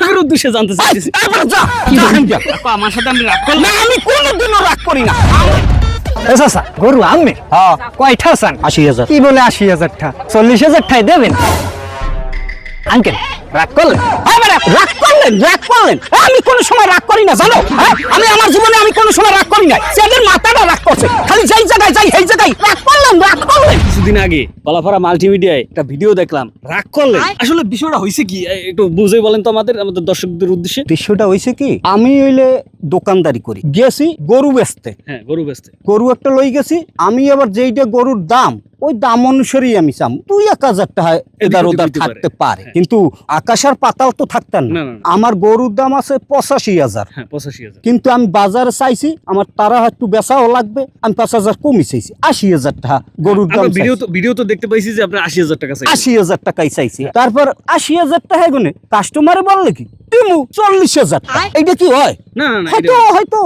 দর্শকের উদ্দেশ্যে জানতে চাইতেছি। কাকু আমার সাথে আমি রাগ করলাম না, আমি কোনোদিনও রাগ করি না। চাচা গরু আনবে কয়টা চান? 80,000। কি বলে 80,000 টা? 40,000 টাই দেবেন আঙ্কেল। রাগ করলেন? রাগ করলেন? রাগ করলেন? আমি কোনো সময় রাগ করি না জানো। আমি আমার জীবনে আমি কোনো সময় রাগ করি না। সেদের মাথাটা রাগ করছে, খালি যেই জায়গায় যাই সেই জায়গায় রাগ করলেন। রাগ করলেন? কিছুদিন আগে কলাপাড়া মাল্টিমিডিয়ায় একটা ভিডিও দেখলাম, রাগ করলেন। আসলে বিষয়টা হয়েছে কি একটু বুঝে বলেন তো আমাদের দর্শকদের উদ্দেশ্যে। দৃশ্যটা হয়েছে কি, আমি হইলে দোকানদারি করি, গেছি গরু বেচতে। হ্যাঁ, গরু বেচতে। গরু একটা লই গেছি আমি, আবার যেইটা গরুর দাম ওই দাম অনুসারেই আমি চাম 2-1,000 টাকা এদার ওদার দিতে থাকতে পারে। পারে, হ্যাঁ। কিন্তু আকাশ আর পাতাল তো থাকতেন না, না। না, না। আমার গরুর দাম আছে 85,000, হ্যাঁ, 85,000। কিন্তু আমি বাজারে চাইছি আমার তারা একটু বেচাও লাগবে, আমি 5,000 কমই চাইছি, 80,000 টাকা গরুর দাম। ভিডিও তো দেখতে পাইছি যে আপনি 80,000 টাকা চাইছেন। 80,000 টাকাই চাইছি। তারপর 80,000 টাকা গুনে কাস্টমারে বললে কি দিমু 40,000 টাকা। এইটা কি হয়? না না না হয়তো হয়তো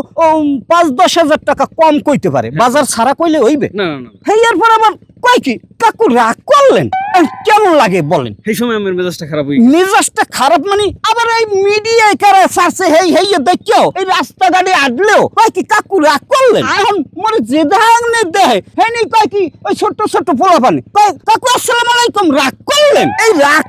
5-10,000 টাকা কম কইতে পারে, বাজার ছাড়া কইলে হইবে। না না না, হেই এরপর আবার কয় কি কাকু রাগ করলেন? আর কেমন লাগে বলেন? সেই সময় আমার মেজাজটা খারাপ হয়ে গেছে। মেজাজটা খারাপ মানে আবার এই মিডিয়ায় কারা সারছে হেই হেই দেখো এই রাস্তাঘাটে আডলেও কয় কি কাকু রাগ করলেন? এখন মনে যে ধারণে দেয় হ্যাঁ নেই কয় কি ওই ছোট ছোট পোলাপানি কয় কাকু আসসালামু আলাইকুম রাগ করলেন? এই রাগ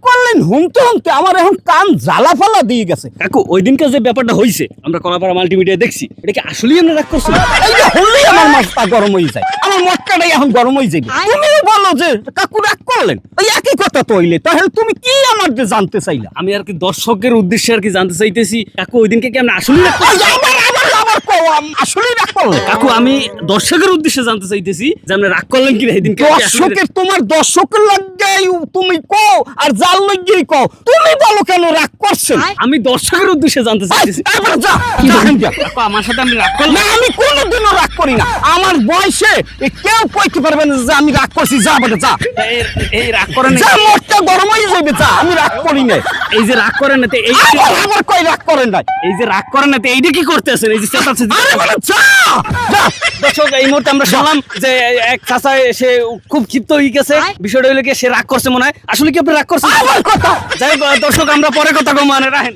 করলেন হুমতে হুমতে আমার এখন কান জ্বালা ফালা দিয়ে গেছে। কাকু ওই দিনকে যে ব্যাপারটা হইছে আমরা কলাপাড়া মাল্টিমিডিয়ায় দেখছি, এটা কি আসলেই আমরা রাগ করছি? এইটা হলেই আমার মাথা গরম হয়ে যায়, আমার মটকাটাই এখন গরম হয়ে যাবে। তুমিও বলো যে কাকু রাগ করলেন, ওই একই কথা তো হইলে, তাহলে তুমি কি আমার যে জানতে চাইলা? আমি আর কি দর্শকের উদ্দেশ্যে আর কি জানতে চাইতেছি, কাকু ওই দিনকে কি আমরা আসলেই রাগ করছি? আবার কও আসলেই রাগ করলেন? কাকু আমি দর্শকের উদ্দেশ্যে জানতে চাইতেছি যে আপনি রাগ করলেন কি এই দিনকে? দর্শকের তোমার দর্শকের লাগে তুমি কও আর যার লাগেই কও, তুমি বলো কেন রাগ করছেন? আমি দর্শকের উদ্দেশ্যে জানতে চাইতেছি। এবার যা কাকু আমার সাথে আমি রাগ করলাম না, আমি কোনোদিনও রাগ করি না। আমার বয়সে কেউ কইতে পারবে না যে আমি রাগ করছি। যা বেটা যা, এই রাগ করেন যা মোটটা গরম হয়ে যাবে, যা। আমি রাগ করি না। এই যে রাগ করেন না এই আবার কই রাগ করেন নাই? এই যে রাগ করেন না এইটা কি করতেছেন? এই যে চেঁচাচ্ছেন। আরে বেটা যা যা। দর্শক এই মুহূর্তে আমরা শুনলাম যে এক চাচা সে খুব ক্ষিপ্ত হয়ে গেছে, বিষয়টা হইলে কি সে রাগ করছে মনে হয়। আসলে কি আপনি রাগ করছেন? আবার কথা যাই হোক, দর্শক আমরা পরে কথা কম মানে রাখেন।